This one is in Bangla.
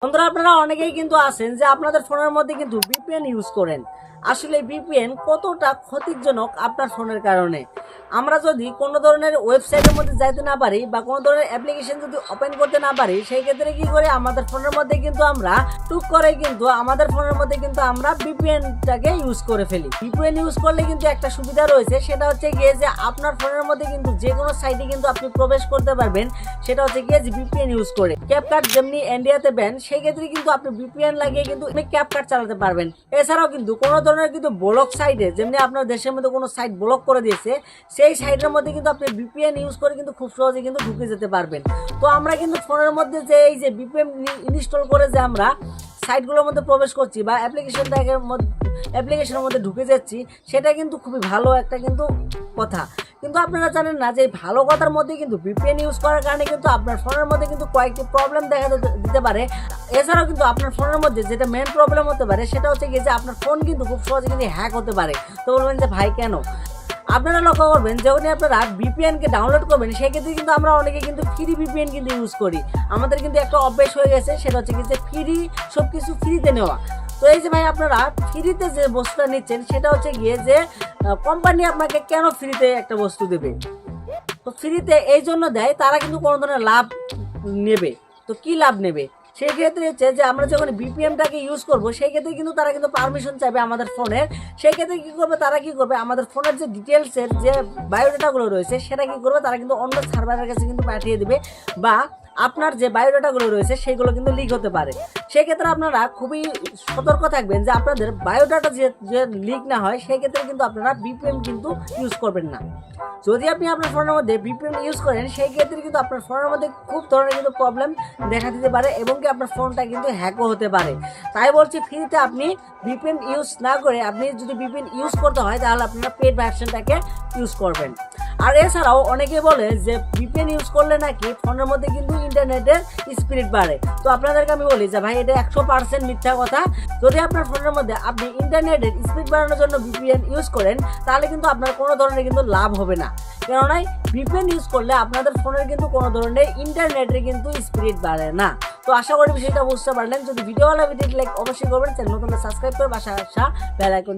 বন্ধুরা আপনারা অনেকেই কিন্তু আছেন যে আপনাদের ফোনের মধ্যে কিন্তু ভিপিএন ইউজ করেন। আসলে ভিপিএন কতটা ক্ষতিজনক আপনার ফোনের কারণে। আমরা যদি কোনো ধরনের ওয়েবসাইটের মধ্যে যাইতে না পারি বা কোনো ধরনের অ্যাপ্লিকেশন যদি ওপেন করতে না পারি, সেই ক্ষেত্রে কি করে আমাদের ফোনের মধ্যে কিন্তু আমরা টুক করে কিন্তু আমাদের ফোনের মধ্যে কিন্তু আমরা ভিপিএনটাকে ইউজ করে ফেলি। ভিপিএন ইউজ করলে কিন্তু একটা সুবিধা রয়েছে, সেটা হচ্ছে গিয়ে যে আপনার ফোনের মধ্যে কিন্তু যে কোনো সাইটে কিন্তু আপনি প্রবেশ করতে পারবেন। সেটা হচ্ছে গিয়ে যে ভিপিএন ইউজ করে ক্যাপকাট যেমনি ইন্ডিয়াতে ব্যান, সেই ক্ষেত্রে কিন্তু আপনি ভিপিএন লাগিয়ে কিন্তু ক্যাপকাট চালাতে পারবেন। এছাড়াও কিন্তু কোনো ধরনের কিন্তু ব্লক সাইটে যেমনি আপনার দেশের মধ্যে কোনো সাইট ব্লক করে দিয়েছে, সেই সাইটের মধ্যে কিন্তু আপনি ভিপিএন ইউজ করে কিন্তু খুব সহজে কিন্তু ঢুকে যেতে পারবেন। তো আমরা কিন্তু ফোনের মধ্যে যে এই যে ভিপিএন ইনস্টল করে যে আমরা সাইটগুলোর মধ্যে প্রবেশ করছি বা অ্যাপ্লিকেশনের মধ্যে ঢুকে যাচ্ছি, সেটা কিন্তু খুবই ভালো একটা কিন্তু কথা। কিন্তু আপনারা জানেন না যে ভালো কথার মধ্যে কিন্তু ভিপিএন ইউজ করার কারণে কিন্তু আপনার ফোনের মধ্যে কিন্তু কয়েকটি প্রবলেম দেখা দিতে পারে। এছাড়াও কিন্তু আপনার ফোনের মধ্যে যেটা মেন প্রবলেম হতে পারে সেটা হচ্ছে কি যে আপনার ফোন কিন্তু খুব সহজে কিন্তু হ্যাক হতে পারে। তো বলবেন যে ভাই কেন? আপনারা লক্ষ্য করবেন যখনই আপনারা ভিপিএনকে ডাউনলোড করবেন, সেক্ষেত্রে কিন্তু আমরা অনেকে কিন্তু ফ্রি ভিপিএন কিন্তু ইউজ করি। আমাদের কিন্তু একটা অভ্যাস হয়ে গেছে, সেটা হচ্ছে কি যে ফ্রি সব কিছু ফ্রিতে নেওয়া। তো এই যে ভাই আপনারা ফ্রিতে যে বস্তুটা নিচ্ছেন, সেটা হচ্ছে গিয়ে যে কোম্পানি আপনাকে কেন ফ্রিতে একটা বস্তু দেবে? তো ফ্রিতে এই জন্য দেয়, তারা কিন্তু কোনো ধরনের লাভ নেবে। তো কি লাভ নেবে? সেই ক্ষেত্রে হচ্ছে যে আমরা যখন ভিপিএনটাকে ইউজ করব, সেই ক্ষেত্রে কিন্তু তারা কিন্তু পারমিশন চাইবে আমাদের ফোনের। সেই ক্ষেত্রে কী করবে, তারা কী করবে, আমাদের ফোনের যে ডিটেলসের যে বায়োডাটাগুলো রয়েছে সেটা কী করবে, তারা কিন্তু অন্য সার্ভারের কাছে কিন্তু পাঠিয়ে দেবে, বা আপনার যে বায়োডাটাগুলো রয়েছে সেগুলো কিন্তু লিক হতে পারে। সেক্ষেত্রে আপনারা খুবই সতর্ক থাকবেন যে আপনাদের বায়োডাটা যে লিক না হয়, সেই ক্ষেত্রে কিন্তু আপনারা ভিপিএন কিন্তু ইউজ করবেন না। যদি আপনি আপনার ফোনের মধ্যে ভিপিএন ইউজ করেন, সেই ক্ষেত্রে কিন্তু আপনার ফোনের মধ্যে খুব ধরনের কিন্তু প্রবলেম দেখা দিতে পারে এবং কি আপনার ফোনটা কিন্তু হ্যাকও হতে পারে। তাই বলছি ফ্রিতে আপনি ভিপিএন ইউজ না করে, আপনি যদি ভিপিএন ইউজ করতে হয় তাহলে আপনারা পেড ভার্সনটাকে ইউজ করবেন। আর এছাড়াও অনেকে বলে যে ভিপিএন ইউজ করলে নাকি ফোনের মধ্যে কিন্তু ইন্টারনেটের স্পিড বাড়ে। তো আপনাদেরকে আমি বলি যে ভাই এটা 100% মিথ্যা কথা। যদি আপনার ফোনের মধ্যে আপনি ইন্টারনেটের স্পিড বাড়ানোর জন্য ভিপিএন ইউজ করেন, তাহলে কিন্তু আপনার কোনো ধরনের কিন্তু লাভ হবে না। কেননা ভিপিএন ইউজ করলে আপনাদের ফোনের কিন্তু কোনো ধরনের ইন্টারনেটের কিন্তু স্পিড বাড়ে না। তো আশা করি বিষয়টা বুঝতে পারলেন। যদি ভিডিও ভালো ভিডিও লাইক অবশ্যই করবেন, চ্যানেল নতুন সাবস্ক্রাইব করে পাশে আসা বেল আইকনটি